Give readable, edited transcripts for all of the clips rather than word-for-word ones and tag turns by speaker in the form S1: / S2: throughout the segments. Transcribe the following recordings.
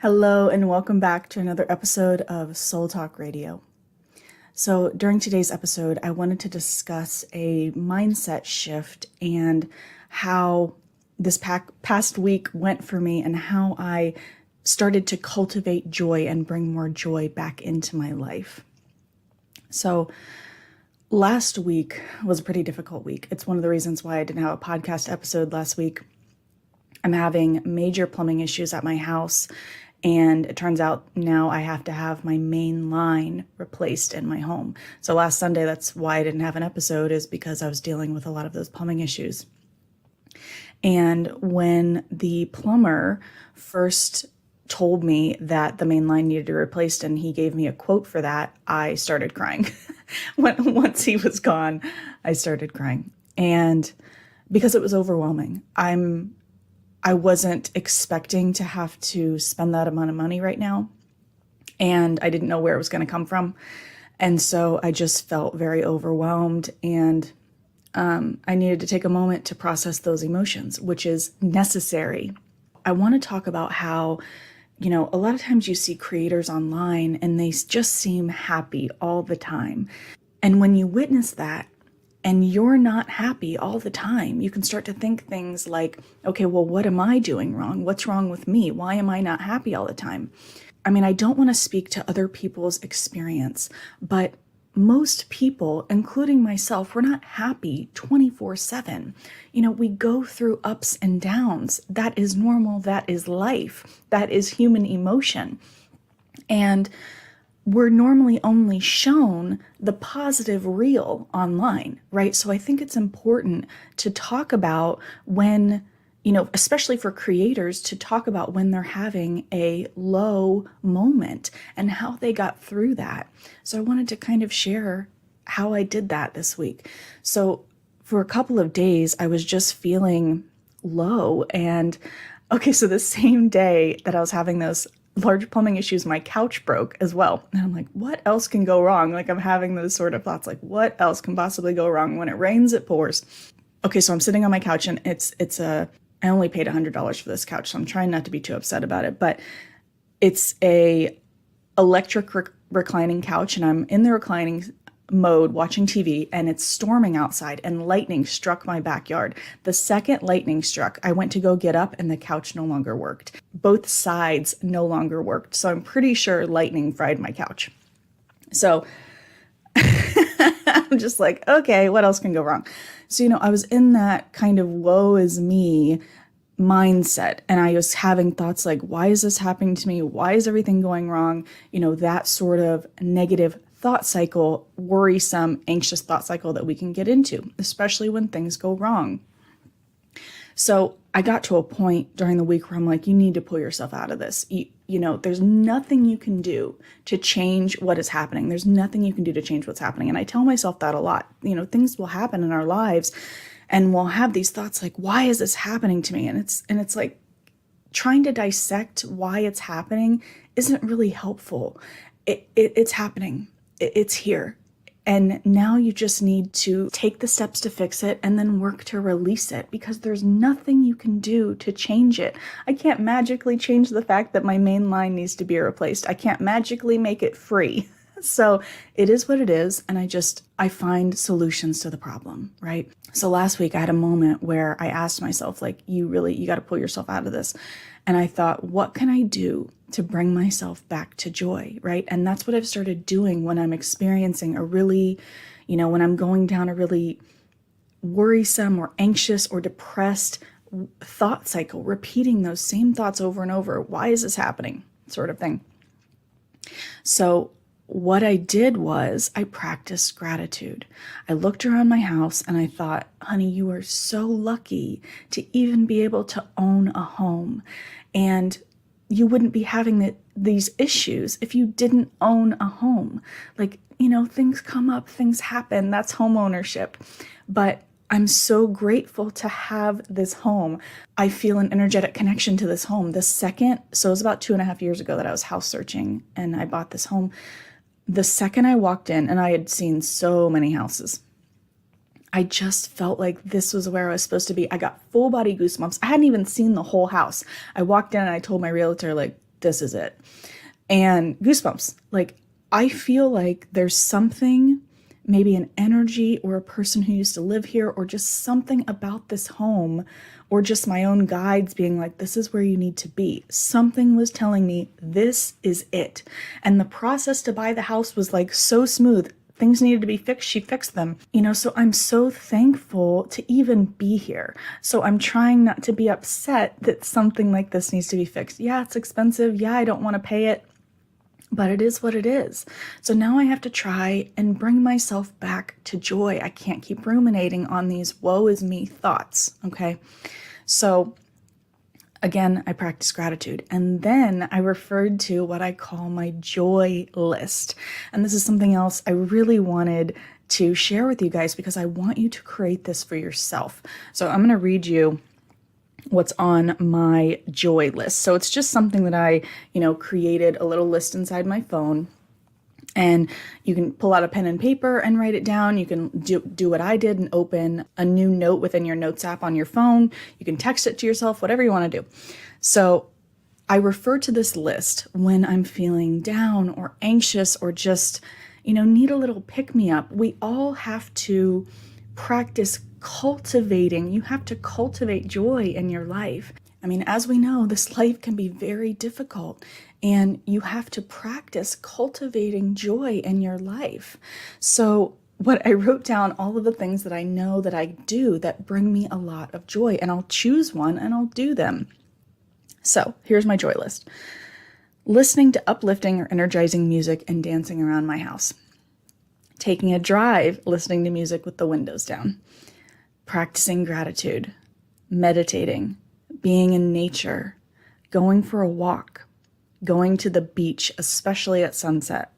S1: Hello, and welcome back to another episode of Soul Talk Radio. So, during today's episode, I wanted to discuss a mindset shift and how this past week went for me and how I started to cultivate joy and bring more joy back into my life. So, last week was a pretty difficult week. It's one of the reasons why I didn't have a podcast episode last week. I'm having major plumbing issues at my house, and it turns out now I have to have my main line replaced in my home. So last Sunday, that's why I didn't have an episode, is because I was dealing with a lot of those plumbing issues. And when the plumber first told me that the main line needed to be replaced and he gave me a quote for that, I started crying. Once he was gone, I started crying. And because it was overwhelming, I wasn't expecting to have to spend that amount of money right now, and I didn't know where it was going to come from. And so I just felt very overwhelmed, and I needed to take a moment to process those emotions, which is necessary. I want to talk about how, a lot of times you see creators online and they just seem happy all the time. And when you witness that, and you're not happy all the time, you can start to think things like, okay, well, what am I doing wrong? What's wrong with me? Why am I not happy all the time? I mean, I don't want to speak to other people's experience, but most people, including myself, we're not happy 24/7. We go through ups and downs. That is normal. That is life. That is human emotion. And we're normally only shown the positive real online, right? So I think it's important to talk about when, especially for creators, to talk about when they're having a low moment and how they got through that. So I wanted to kind of share how I did that this week. So for a couple of days, I was just feeling low. And okay, so the same day that I was having those large plumbing issues, my couch broke as well. And I'm like, what else can go wrong? Like, I'm having those sort of thoughts, like, what else can possibly go wrong? When it rains, it pours. Okay, so I'm sitting on my couch, and I only paid $100 for this couch, so I'm trying not to be too upset about it, but it's a electric reclining couch, and I'm in the reclining mode watching TV, and it's storming outside, and lightning struck my backyard. The second lightning struck, I went to go get up, and the couch no longer worked. Both sides no longer worked. So I'm pretty sure lightning fried my couch. So I'm just like, okay, what else can go wrong? So, I was in that kind of woe is me mindset, and I was having thoughts like, why is this happening to me? Why is everything going wrong? That sort of negative thought cycle, worrisome, anxious thought cycle that we can get into, especially when things go wrong. So I got to a point during the week where I'm like, you need to pull yourself out of this. There's nothing you can do to change what is happening. There's nothing you can do to change what's happening. And I tell myself that a lot. Things will happen in our lives, and we'll have these thoughts like, why is this happening to me? And it's like trying to dissect why it's happening isn't really helpful. It's happening. It's here. And now you just need to take the steps to fix it and then work to release it, because there's nothing you can do to change it. I can't magically change the fact that my main line needs to be replaced. I can't magically make it free. So it is what it is. And I find solutions to the problem, right? So last week I had a moment where I asked myself, like, you got to pull yourself out of this. And I thought, what can I do to bring myself back to joy, right? And that's what I've started doing when I'm experiencing when I'm going down a really worrisome or anxious or depressed thought cycle, repeating those same thoughts over and over. Why is this happening? Sort of thing. So what I did was I practiced gratitude. I looked around my house and I thought, honey, you are so lucky to even be able to own a home. And you wouldn't be having these issues if you didn't own a home. Like, things come up, things happen. That's home ownership. But I'm so grateful to have this home. I feel an energetic connection to this home. So it was about 2.5 years ago that I was house searching and I bought this home. The second I walked in, and I had seen so many houses, I just felt like this was where I was supposed to be. I got full body goosebumps. I hadn't even seen the whole house. I walked in and I told my realtor, like, this is it. And goosebumps. Like, I feel like there's something, maybe an energy or a person who used to live here, or just something about this home, or just my own guides being like, this is where you need to be. Something was telling me this is it. And the process to buy the house was like so smooth. Things needed to be fixed. She fixed them. So I'm so thankful to even be here. So I'm trying not to be upset that something like this needs to be fixed. Yeah, it's expensive. Yeah, I don't want to pay it. But it is what it is. So now I have to try and bring myself back to joy. I can't keep ruminating on these woe is me thoughts, okay? So again, I practice gratitude. And then I referred to what I call my joy list. And this is something else I really wanted to share with you guys because I want you to create this for yourself. So I'm going to read you what's on my joy list. So it's just something that I, created a little list inside my phone, and you can pull out a pen and paper and write it down. You can do what I did and open a new note within your notes app on your phone. You can text it to yourself, whatever you want to do. So I refer to this list when I'm feeling down or anxious or just, need a little pick me up. We all have to practice cultivating. You have to cultivate joy in your life. I mean, as we know, this life can be very difficult, and you have to practice cultivating joy in your life. So what I wrote down, all of the things that I know that I do that bring me a lot of joy, and I'll choose one and I'll do them. So here's my joy list. Listening to uplifting or energizing music and dancing around my house. Taking a drive, listening to music with the windows down. Practicing gratitude, meditating, being in nature, going for a walk, going to the beach, especially at sunset,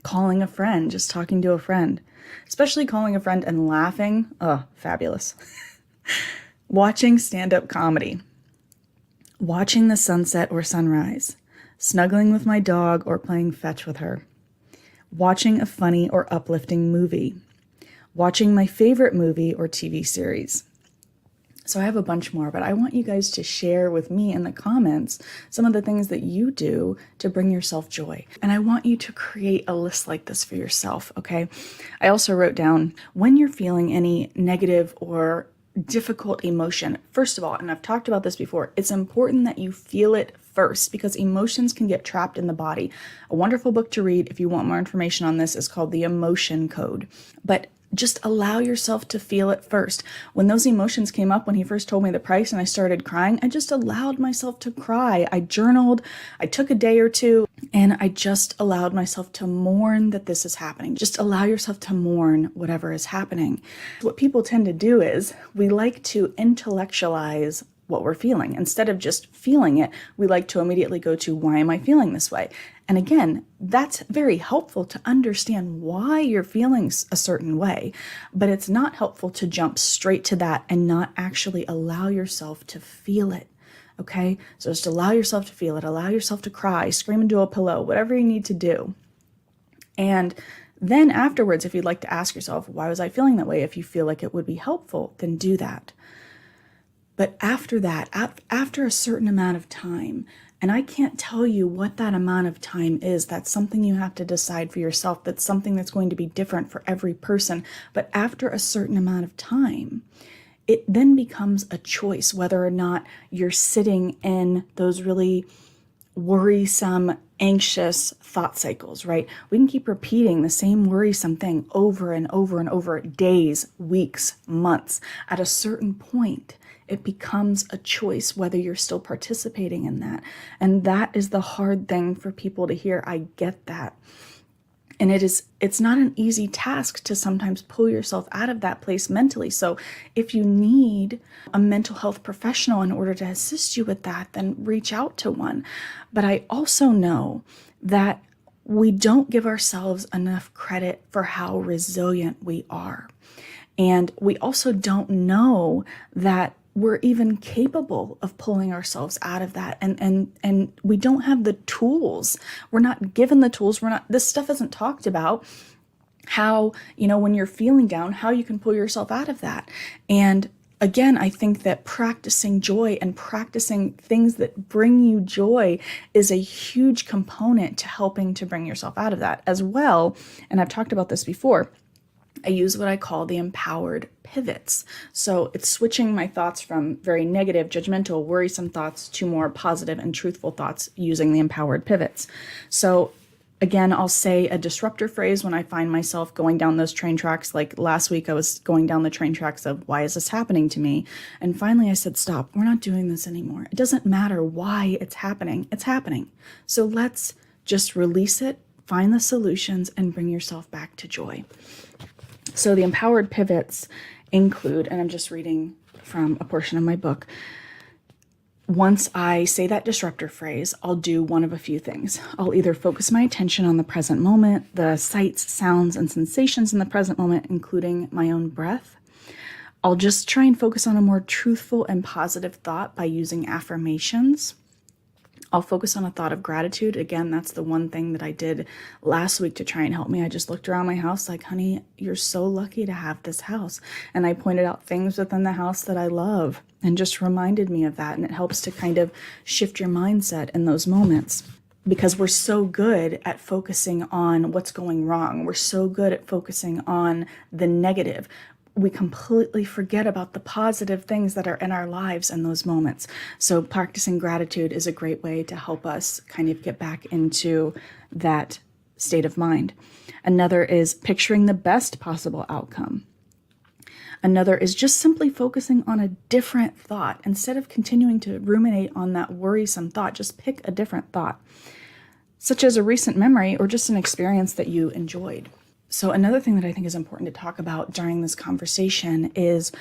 S1: calling a friend, just talking to a friend, especially calling a friend and laughing. Oh, fabulous. Watching stand-up comedy, watching the sunset or sunrise, snuggling with my dog or playing fetch with her, watching a funny or uplifting movie, watching my favorite movie or TV series. So I have a bunch more, but I want you guys to share with me in the comments some of the things that you do to bring yourself joy. And I want you to create a list like this for yourself, okay? I also wrote down when you're feeling any negative or difficult emotion. First of all, and I've talked about this before, it's important that you feel it first because emotions can get trapped in the body. A wonderful book to read if you want more information on this is called The Emotion Code. But just allow yourself to feel it first. When those emotions came up, when he first told me the price and I started crying, I just allowed myself to cry. I journaled, I took a day or two, and I just allowed myself to mourn that this is happening. Just allow yourself to mourn whatever is happening. What people tend to do is we like to intellectualize what we're feeling. Instead of just feeling it, we like to immediately go to, why am I feeling this way? And again, that's very helpful to understand why you're feeling a certain way, but it's not helpful to jump straight to that and not actually allow yourself to feel it. Okay? So just allow yourself to feel it, allow yourself to cry, scream into a pillow, whatever you need to do. And then afterwards, if you'd like to ask yourself, why was I feeling that way? If you feel like it would be helpful, then do that. But after that, after a certain amount of time, and I can't tell you what that amount of time is, that's something you have to decide for yourself. That's something that's going to be different for every person. But after a certain amount of time, it then becomes a choice whether or not you're sitting in those really worrisome, anxious thought cycles, right? We can keep repeating the same worrisome thing over and over and over, days, weeks, months. At a certain point, it becomes a choice whether you're still participating in that. And that is the hard thing for people to hear. I get that. And it's not an easy task to sometimes pull yourself out of that place mentally. So if you need a mental health professional in order to assist you with that, then reach out to one. But I also know that we don't give ourselves enough credit for how resilient we are. And we also don't know that we're even capable of pulling ourselves out of that. And we don't have the tools. We're not given the tools. This stuff isn't talked about. How, when you're feeling down, how you can pull yourself out of that. And again, I think that practicing joy and practicing things that bring you joy is a huge component to helping to bring yourself out of that as well. And I've talked about this before. I use what I call the empowered pivots. So it's switching my thoughts from very negative, judgmental, worrisome thoughts to more positive and truthful thoughts using the empowered pivots. So again, I'll say a disruptor phrase when I find myself going down those train tracks. Like last week, I was going down the train tracks of why is this happening to me? And finally I said, stop, we're not doing this anymore. It doesn't matter why it's happening. It's happening. So let's just release it, find the solutions, and bring yourself back to joy. So the empowered pivots include, and I'm just reading from a portion of my book, once I say that disruptor phrase, I'll do one of a few things. I'll either focus my attention on the present moment, the sights, sounds, and sensations in the present moment, including my own breath. I'll just try and focus on a more truthful and positive thought by using affirmations. I'll focus on a thought of gratitude. Again, that's the one thing that I did last week to try and help me. I just looked around my house like, honey, you're so lucky to have this house. And I pointed out things within the house that I love and just reminded me of that. And it helps to kind of shift your mindset in those moments, because we're so good at focusing on what's going wrong. We're so good at focusing on the negative. We completely forget about the positive things that are in our lives in those moments. So practicing gratitude is a great way to help us kind of get back into that state of mind. Another is picturing the best possible outcome. Another is just simply focusing on a different thought. Instead of continuing to ruminate on that worrisome thought, just pick a different thought, such as a recent memory or just an experience that you enjoyed. So another thing that I think is important to talk about during this conversation is,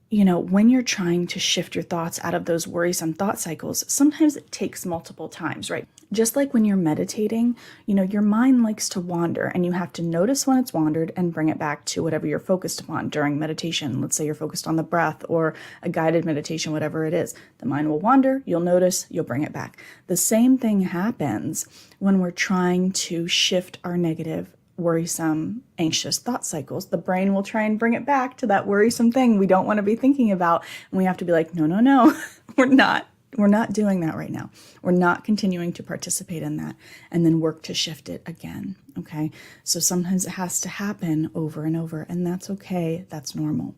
S1: when you're trying to shift your thoughts out of those worrisome thought cycles, sometimes it takes multiple times, right? Just like when you're meditating, your mind likes to wander, and you have to notice when it's wandered and bring it back to whatever you're focused upon during meditation. Let's say you're focused on the breath or a guided meditation, whatever it is. The mind will wander, you'll notice, you'll bring it back. The same thing happens when we're trying to shift our negative, worrisome, anxious thought cycles. The brain will try and bring it back to that worrisome thing we don't want to be thinking about. And we have to be like, no, we're not doing that right now. We're not continuing to participate in that, and then work to shift it again. Okay. So sometimes it has to happen over and over, and that's okay. That's normal.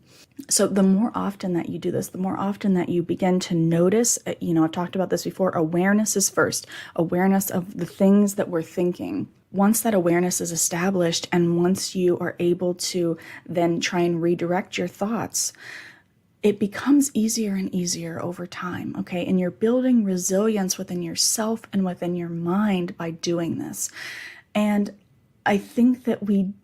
S1: So the more often that you do this, the more often that you begin to notice, I've talked about this before, awareness is first, awareness of the things that we're thinking. Once that awareness is established, and once you are able to then try and redirect your thoughts, it becomes easier and easier over time, okay? And you're building resilience within yourself and within your mind by doing this. And I think that we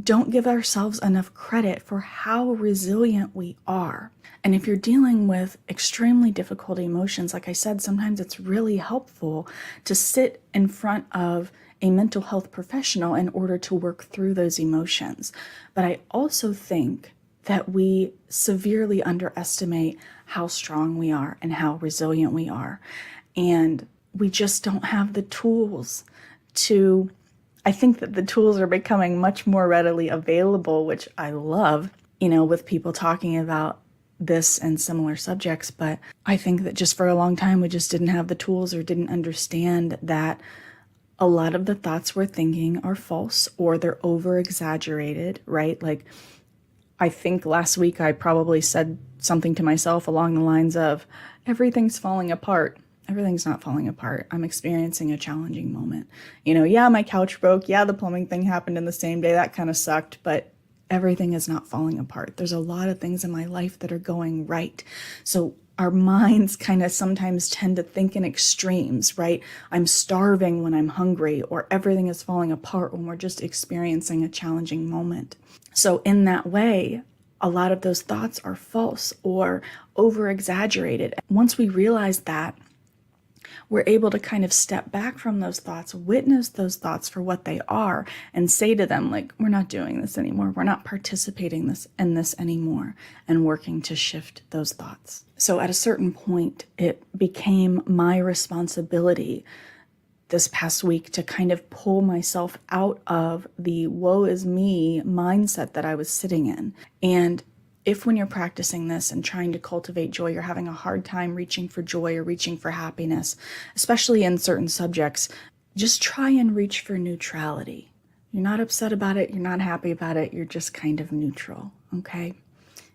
S1: don't give ourselves enough credit for how resilient we are. And if you're dealing with extremely difficult emotions, like I said, sometimes it's really helpful to sit in front of a mental health professional in order to work through those emotions. But I also think that we severely underestimate how strong we are and how resilient we are. And we just don't have the tools to, I think that the tools are becoming much more readily available, which I love, with people talking about this and similar subjects. But I think that just for a long time, we just didn't have the tools or didn't understand that a lot of the thoughts we're thinking are false, or they're over exaggerated, right? Like, I think last week I probably said something to myself along the lines of, everything's falling apart. Everything's not falling apart. I'm experiencing a challenging moment. Yeah, my couch broke. Yeah, the plumbing thing happened in the same day. That kind of sucked, but everything is not falling apart. There's a lot of things in my life that are going right. So our minds kind of sometimes tend to think in extremes, right? I'm starving when I'm hungry, or everything is falling apart when we're just experiencing a challenging moment. So in that way, a lot of those thoughts are false or over exaggerated. Once we realize that, we're able to kind of step back from those thoughts, witness those thoughts for what they are, and say to them, like, we're not doing this anymore. We're not participating in this anymore, and working to shift those thoughts. So at a certain point, it became my responsibility this past week to kind of pull myself out of the woe is me mindset that I was sitting in. And if when you're practicing this and trying to cultivate joy, you're having a hard time reaching for joy or reaching for happiness, especially in certain subjects, just try and reach for neutrality. You're not upset about it, you're not happy about it, you're just kind of neutral, okay?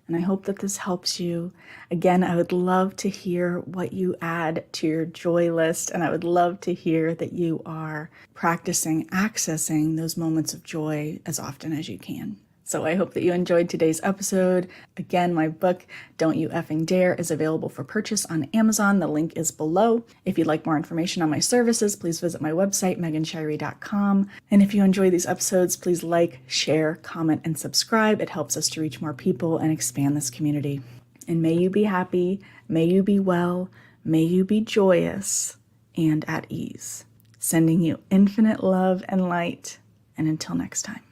S1: And I hope that this helps you. Again, I would love to hear what you add to your joy list, and I would love to hear that you are practicing accessing those moments of joy as often as you can. So I hope that you enjoyed today's episode. Again, my book, Don't You Effing Dare, is available for purchase on Amazon. The link is below. If you'd like more information on my services, please visit my website, meganshirey.com. And if you enjoy these episodes, please like, share, comment, and subscribe. It helps us to reach more people and expand this community. And may you be happy, may you be well, may you be joyous and at ease. Sending you infinite love and light. And until next time.